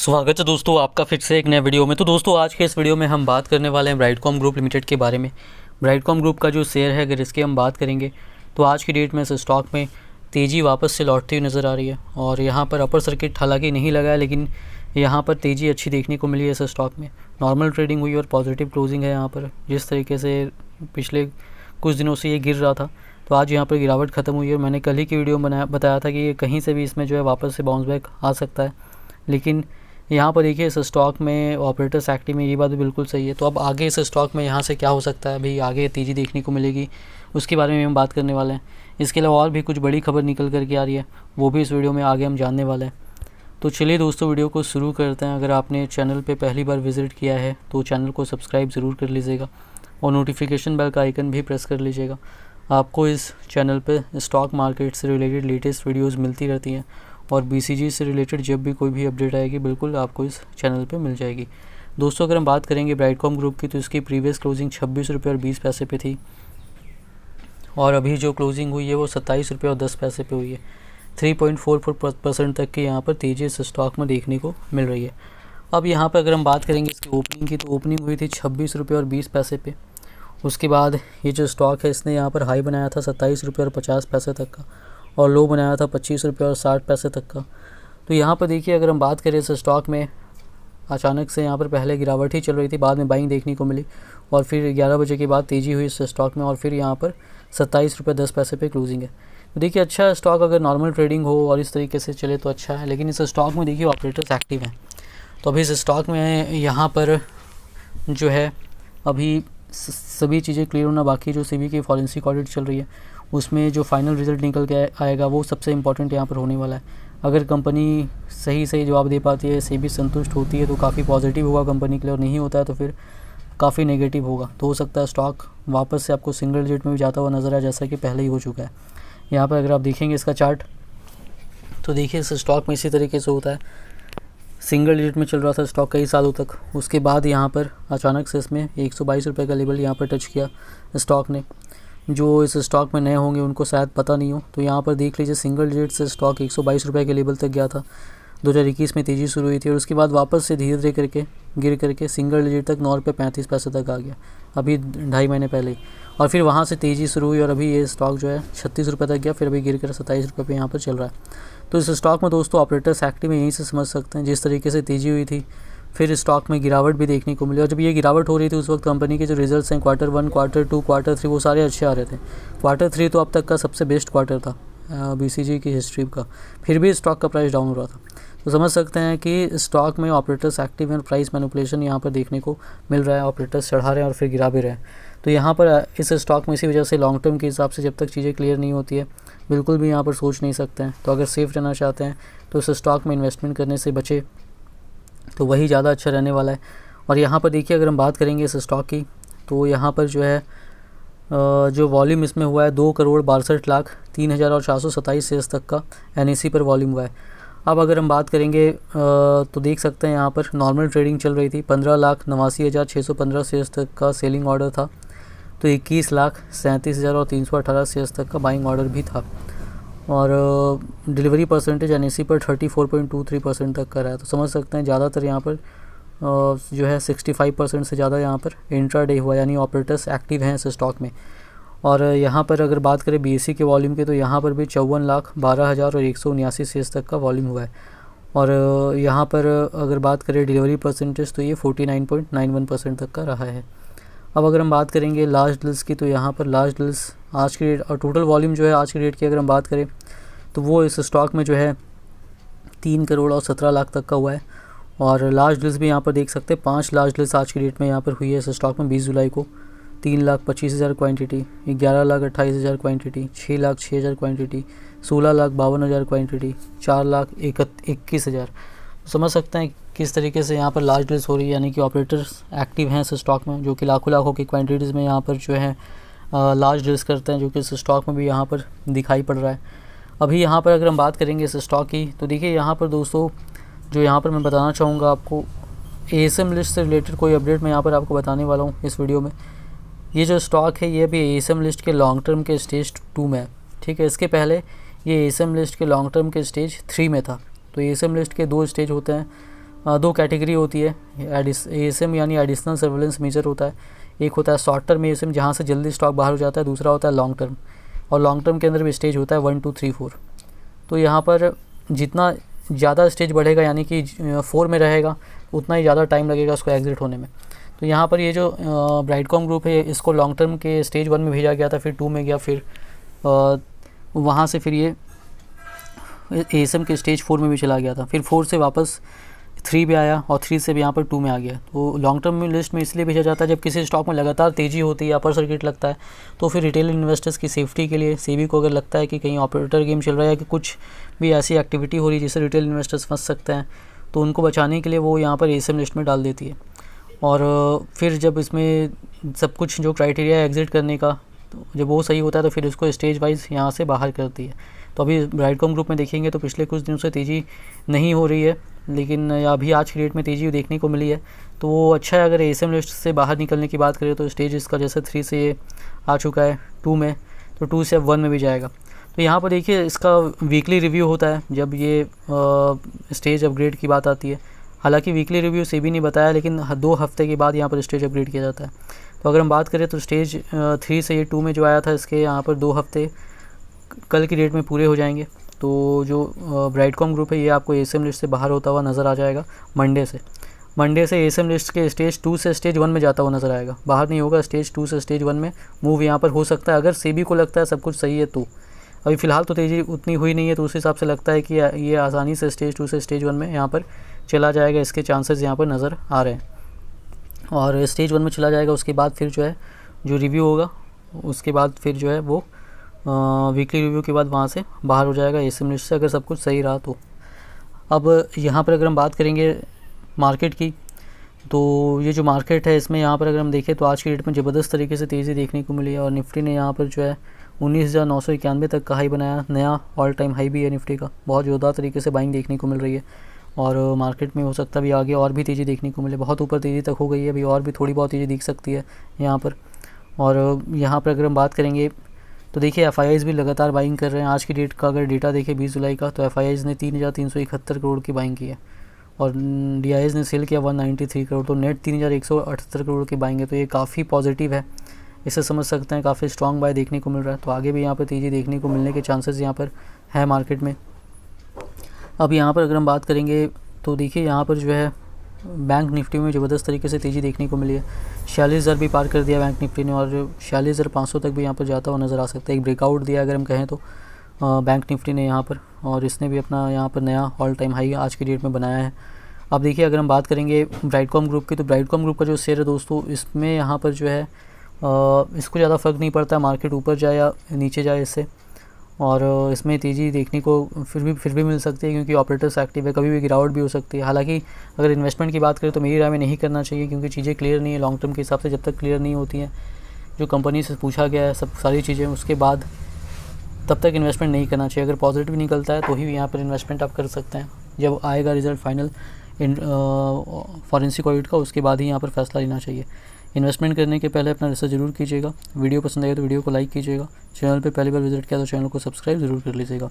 स्वागत है दोस्तों आपका फिर से एक नए वीडियो में। तो दोस्तों आज के इस वीडियो में हम बात करने वाले हैं ब्राइटकॉम ग्रुप लिमिटेड के बारे में। ब्राइटकॉम ग्रुप का जो शेयर है अगर इसकी हम बात करेंगे तो आज की डेट में इस स्टॉक में तेज़ी वापस से लौटती हुई नज़र आ रही है और यहाँ पर अपर सर्किट हालांकि नहीं लगा है, लेकिन यहाँ पर तेज़ी अच्छी देखने को मिली है इस स्टॉक में। नॉर्मल ट्रेडिंग हुई और पॉजिटिव क्लोजिंग है यहाँ पर। जिस तरीके से पिछले कुछ दिनों से ये गिर रहा था तो आज यहाँ पर गिरावट ख़त्म हुई है। मैंने कल ही की वीडियो में बताया था कि ये कहीं से भी इसमें जो है वापस से बाउंस बैक आ सकता है, लेकिन यहाँ पर देखिए इस स्टॉक में ऑपरेटर्स एक्टिव में, ये बात भी बिल्कुल सही है। तो अब आगे इस स्टॉक में यहाँ से क्या हो सकता है, भाई आगे तेज़ी देखने को मिलेगी, उसके बारे में हम बात करने वाले हैं। इसके अलावा और भी कुछ बड़ी खबर निकल करके आ रही है, वो भी इस वीडियो में आगे हम जानने वाले हैं। तो चलिए दोस्तों वीडियो को शुरू करते हैं। अगर आपने चैनल पे पहली बार विज़िट किया है तो चैनल को सब्सक्राइब ज़रूर कर लीजिएगा और नोटिफिकेशन बेल का आइकन भी प्रेस कर लीजिएगा। आपको इस चैनल पे स्टॉक मार्केट से रिलेटेड लेटेस्ट वीडियोज़ मिलती रहती हैं और BCG से रिलेटेड जब भी कोई भी अपडेट आएगी बिल्कुल आपको इस चैनल पे मिल जाएगी। दोस्तों अगर हम बात करेंगे ब्राइटकॉम ग्रुप की तो इसकी प्रीवियस क्लोजिंग 26 रुपये और 20 पैसे पे थी और अभी जो क्लोजिंग हुई है वो 27 रुपये और 10 पैसे पे हुई है। 3.44% तक की यहाँ पर तेज़ी इस स्टॉक में देखने को मिल रही है। अब यहाँ पर अगर हम बात करेंगे इसकी ओपनिंग की तो ओपनिंग हुई थी 26 रुपये और 20 पैसे पे। उसके बाद ये जो स्टॉक है इसने यहाँ पर हाई बनाया था 27 रुपये और 50 पैसे तक का और लो बनाया था 25 रुपये और 60 पैसे तक का। तो यहाँ पर देखिए अगर हम बात करें इस स्टॉक में अचानक से यहाँ पर पहले गिरावट ही चल रही थी, बाद में बाइंग देखने को मिली और फिर 11 बजे के बाद तेज़ी हुई इस स्टॉक में और फिर यहाँ पर 27 रुपये 10 पैसे पे क्लोजिंग है। तो देखिए अच्छा स्टॉक अगर नॉर्मल ट्रेडिंग हो और इस तरीके से चले तो अच्छा है, लेकिन इस स्टॉक में देखिए ऑपरेटर्स एक्टिव हैं। तो अभी इस स्टॉक में यहाँ पर जो है अभी सभी चीज़ें क्लियर होना बाकी, जो सेबी की फॉरेंसिक ऑडिट चल रही है उसमें जो फाइनल रिजल्ट निकल के आएगा वो सबसे इम्पॉर्टेंट यहाँ पर होने वाला है। अगर कंपनी सही जवाब दे पाती है, सेबी संतुष्ट होती है तो काफ़ी पॉजिटिव होगा कंपनी के लिए, और नहीं होता है तो फिर काफ़ी नेगेटिव होगा। तो हो सकता है स्टॉक वापस से आपको सिंगल डिजिट में भी जाता हुआ नज़र आए, जैसा कि पहले ही हो चुका है। यहाँ पर अगर आप देखेंगे इसका चार्ट तो देखिए इस स्टॉक में इसी तरीके से होता है, सिंगल डिजिट में चल रहा था स्टॉक कई सालों तक। उसके बाद यहाँ पर अचानक से इसमें 122 रुपये का लेवल यहाँ पर टच किया स्टॉक ने। जो इस स्टॉक में नए होंगे उनको शायद पता नहीं हो, तो यहाँ पर देख लीजिए सिंगल डिजिट से स्टॉक 122 रुपये के लेवल तक गया था। 2021 में तेज़ी शुरू हुई थी और उसके बाद वापस से धीरे धीरे करके गिर करके सिंगल डिजिट तक 9 रुपये 35 पैसे तक आ गया, अभी 2.5 महीने पहले ही। और फिर वहाँ से तेज़ी शुरू हुई और अभी ये स्टॉक जो है 36 रुपये तक गया, फिर अभी गिर कर 27 रुपये पे यहाँ पर चल रहा है। तो इस स्टॉक में दोस्तों ऑपरेटर्स एक्टिव में यहीं से समझ सकते हैं, जिस तरीके से तेज़ी हुई थी फिर स्टॉक में गिरावट भी देखने को मिली। और जब ये गिरावट हो रही थी उस वक्त कंपनी के जो रिजल्ट्स हैं Q1, Q2, Q3 वो सारे अच्छे आ रहे थे। Q3 तो अब तक का सबसे बेस्ट क्वार्टर था BCG की हिस्ट्री का, फिर भी स्टॉक का प्राइस डाउन हो रहा था। तो समझ सकते हैं कि स्टॉक में ऑपरेटर्स एक्टिव हैं और प्राइस मैनिपुलेशन यहाँ पर देखने को मिल रहा है। ऑपरेटर्स चढ़ा रहे हैं और फिर गिरा भी रहे हैं। तो यहाँ पर इस स्टॉक में इसी वजह से लॉन्ग टर्म के हिसाब से जब तक चीज़ें क्लियर नहीं होती है बिल्कुल भी यहाँ पर सोच नहीं सकते हैं। तो अगर सेफ रहना चाहते हैं तो इस स्टॉक में इन्वेस्टमेंट करने से बचे तो वही ज़्यादा अच्छा रहने वाला है। और यहाँ पर देखिए अगर हम बात करेंगे इस स्टॉक की तो यहाँ पर जो है जो वॉल्यूम इसमें हुआ है 2,62,03,427 शेयर्स तक का NSE पर वॉल्यूम हुआ है। अब अगर हम बात करेंगे तो देख सकते हैं यहाँ पर नॉर्मल ट्रेडिंग चल रही थी, 15,89,615 शेयर्स तक का सेलिंग ऑर्डर था, तो 21,37,318 शेयर्स तक का बाइंग ऑर्डर भी था और डिलीवरी परसेंटेज NSE पर 34.23% तक का रहा है। तो समझ सकते हैं ज़्यादातर यहाँ पर जो है 65% से ज़्यादा यहाँ पर इंट्राडे हुआ, यानी ऑपरेटर्स एक्टिव हैं इस स्टॉक में। और यहाँ पर अगर बात करें BSE के वॉल्यूम की तो यहाँ पर भी 54,12,179 शेयर्स तक का वॉल्यूम हुआ है। और यहाँ पर अगर बात करें डिलीवरी परसेंटेज तो ये 49.91% तक का रहा है। अब अगर हम बात करेंगे लार्ज डील्स की तो यहाँ पर लार्ज डील्स आज की डेट और टोटल वॉल्यूम जो है आज की डेट की अगर हम बात करें तो वो इस स्टॉक में जो है 3 करोड़ और 17 लाख तक का हुआ है। और लार्ज डील्स भी यहाँ पर देख सकते हैं, 5 लार्ज डील्स आज की डेट में यहाँ पर हुई है इस स्टॉक में 20 जुलाई को। 3,25,000 क्वान्टिटी, 11,28,000 क्वान्टिटी, 6,06,000 क्वान्टिटी, 16,52,000 क्वान्टिटी, 4,21,000। समझ सकते हैं किस तरीके से यहाँ पर लार्ज डील्स हो रही है, यानी कि ऑपरेटर्स एक्टिव हैं इस स्टॉक में, जो कि लाखों की क्वान्टिटीज़ में यहाँ पर जो है लार्ज डील्स करते हैं, जो कि इस स्टॉक में भी यहाँ पर दिखाई पड़ रहा है। अभी यहाँ पर अगर हम बात करेंगे इस स्टॉक की तो देखिए यहाँ पर दोस्तों जो यहाँ पर मैं बताना चाहूँगा आपको ASM लिस्ट से रिलेटेड कोई अपडेट मैं यहाँ पर आपको बताने वाला हूँ इस वीडियो में। ये जो स्टॉक है ये अभी ASM लिस्ट के लॉन्ग टर्म के स्टेज 2 में है, ठीक है। इसके पहले ये ASM लिस्ट के लॉन्ग टर्म के स्टेज 3 में था। तो ASM लिस्ट के 2 स्टेज होते हैं, दो कैटेगरी होती है ASM यानी एडिशनल सर्वेलेंस मेजर होता है। एक होता है शॉर्ट टर्म ASM जहाँ से जल्दी स्टॉक बाहर हो जाता है, दूसरा होता है लॉन्ग टर्म, और लॉन्ग टर्म के अंदर भी स्टेज होता है 1 2 3 4। तो यहाँ पर जितना ज़्यादा स्टेज बढ़ेगा यानी कि 4 में रहेगा उतना ही ज़्यादा टाइम लगेगा उसको एग्जिट होने में। तो यहाँ पर ये जो ब्राइटकॉम ग्रुप है इसको लॉन्ग टर्म के स्टेज 1 में भेजा गया था, फिर 2 में गया, फिर वहाँ से फिर ये ASM के स्टेज 4 में भी चला गया था, फिर 4 से वापस 3 पे आया और 3 से भी यहाँ पर 2 में आ गया। तो लॉन्ग टर्म लिस्ट में इसलिए भेजा जाता है जब किसी स्टॉक में लगातार तेज़ी होती है, अपर सर्किट लगता है, तो फिर रिटेल इन्वेस्टर्स की सेफ्टी के लिए सेबी को अगर लगता है कि कहीं ऑपरेटर गेम चल रहा है कि कुछ भी ऐसी एक्टिविटी हो रही है जिससे रिटेल इन्वेस्टर्स फंस सकते हैं, तो उनको बचाने के लिए वो यहाँ पर ASM लिस्ट में डाल देती है। और फिर जब इसमें सब कुछ जो क्राइटेरिया है एग्जिट करने का, तो जब वो सही होता है तो फिर इसको स्टेज वाइज यहाँ से बाहर करती है। तो अभी ब्राइटकॉम ग्रुप में देखेंगे तो पिछले कुछ दिनों से तेज़ी नहीं हो रही है, लेकिन अभी आज की डेट में तेज़ी देखने को मिली है, तो वो अच्छा है। अगर ASM लिस्ट से बाहर निकलने की बात करें तो स्टेज इसका जैसे 3 से ये आ चुका है 2 में, तो 2 से अब 1 में भी जाएगा। तो यहाँ पर देखिए इसका वीकली रिव्यू होता है जब ये स्टेज अपग्रेड की बात आती है। हालांकि वीकली रिव्यू सेबी नहीं बताया, लेकिन 2 हफ्ते के बाद यहाँ पर स्टेज अपग्रेड किया जाता है। तो अगर हम बात करें तो स्टेज 3 से ये 2 में जो आया था इसके यहाँ पर 2 हफ्ते कल की डेट में पूरे हो जाएंगे। तो जो ब्राइटकॉम ग्रुप है ये आपको ASM लिस्ट से बाहर होता हुआ नज़र आ जाएगा मंडे से ASM लिस्ट के स्टेज 2 से स्टेज 1 में जाता हुआ नज़र आएगा, बाहर नहीं होगा। स्टेज 2 से स्टेज 1 में मूव यहाँ पर हो सकता है अगर सेबी को लगता है सब कुछ सही है। तो अभी फ़िलहाल तो तेज़ी उतनी हुई नहीं है, तो उस हिसाब से लगता है कि ये आसानी से स्टेज 2 से स्टेज 1 में यहाँ पर चला जाएगा, इसके चांसेस यहाँ पर नज़र आ रहे हैं। और स्टेज 1 में चला जाएगा, उसके बाद फिर जो है जो रिव्यू होगा उसके बाद फिर जो है वो वीकली रिव्यू के बाद वहाँ से बाहर हो जाएगा ASM लिस्ट से, अगर सब कुछ सही रहा तो। अब यहाँ पर अगर हम बात करेंगे मार्केट की, तो ये जो मार्केट है इसमें यहाँ पर अगर हम देखें तो आज की डेट में ज़बरदस्त तरीके से तेज़ी देखने को मिली है, और निफ्टी ने यहाँ पर जो है 19,991 तक का हाई बनाया, नया ऑल टाइम हाई भी है निफ्टी का। बहुत ज़ोरदार तरीके से बाइंग देखने को मिल रही है, और मार्केट में हो सकता है भी आगे और भी तेज़ी देखने को मिले, बहुत ऊपर तेज़ी तक हो गई है, अभी और भी थोड़ी बहुत तेज़ी दिख सकती है यहाँ पर। और यहाँ पर अगर हम बात करेंगे तो देखिए FIIs भी लगातार बाइंग कर रहे हैं। आज की डेट का अगर डेटा देखें 20 जुलाई का, तो FIIs ने 3,371 करोड़ की बाइंग की है, और DIs ने सेल किया 193 करोड़, तो नेट 3,178 करोड़ की बाइंग है। तो ये काफ़ी पॉजिटिव है, इसे समझ सकते हैं, काफ़ी स्ट्रॉन्ग बाय देखने को मिल रहा है। तो आगे भी यहाँ पर तेज़ी देखने को मिलने के चांसेस यहाँ पर है मार्केट में। अब यहाँ पर अगर हम बात करेंगे तो देखिए यहाँ पर जो है बैंक निफ्टी में ज़बरदस्त तरीके से तेज़ी देखने को मिली है। 46,000 भी पार कर दिया बैंक निफ्टी ने, और 46,500 तक भी यहाँ पर जाता हुआ नज़र आ सकता है। एक ब्रेकआउट दिया अगर हम कहें तो बैंक निफ्टी ने यहाँ पर, और इसने भी अपना यहाँ पर नया ऑल टाइम हाई आज की डेट में बनाया है। अब देखिए अगर हम बात करेंगे ब्राइटकॉम ग्रुप की, तो ब्राइटकॉम ग्रुप का जो शेयर है दोस्तों, इसमें यहाँ पर जो है इसको ज़्यादा फ़र्क नहीं पड़ता मार्केट ऊपर जाए या नीचे जाए इससे, और इसमें तेज़ी देखने को फिर भी मिल सकती है, क्योंकि ऑपरेटर्स एक्टिव है, कभी भी गिरावट भी हो सकती है। हालांकि अगर इन्वेस्टमेंट की बात करें तो मेरी राय में नहीं करना चाहिए, क्योंकि चीज़ें क्लियर नहीं है लॉन्ग टर्म के हिसाब से। जब तक क्लियर नहीं होती हैं, जो कंपनी से पूछा गया है सब सारी चीज़ें, उसके बाद तब तक इन्वेस्टमेंट नहीं करना चाहिए। अगर पॉजिटिव निकलता है तो ही यहाँ पर इन्वेस्टमेंट आप कर सकते हैं। जब आएगा रिजल्ट फाइनल फॉरेंसिक ऑडिट का, उसके बाद ही यहाँ पर फैसला लेना चाहिए। इन्वेस्टमेंट करने के पहले अपना रिसर्च जरूर कीजिएगा। वीडियो पसंद आए तो वीडियो को लाइक कीजिएगा। चैनल पे पहली बार विजिट किया तो चैनल को सब्सक्राइब ज़रूर कर लीजिएगा।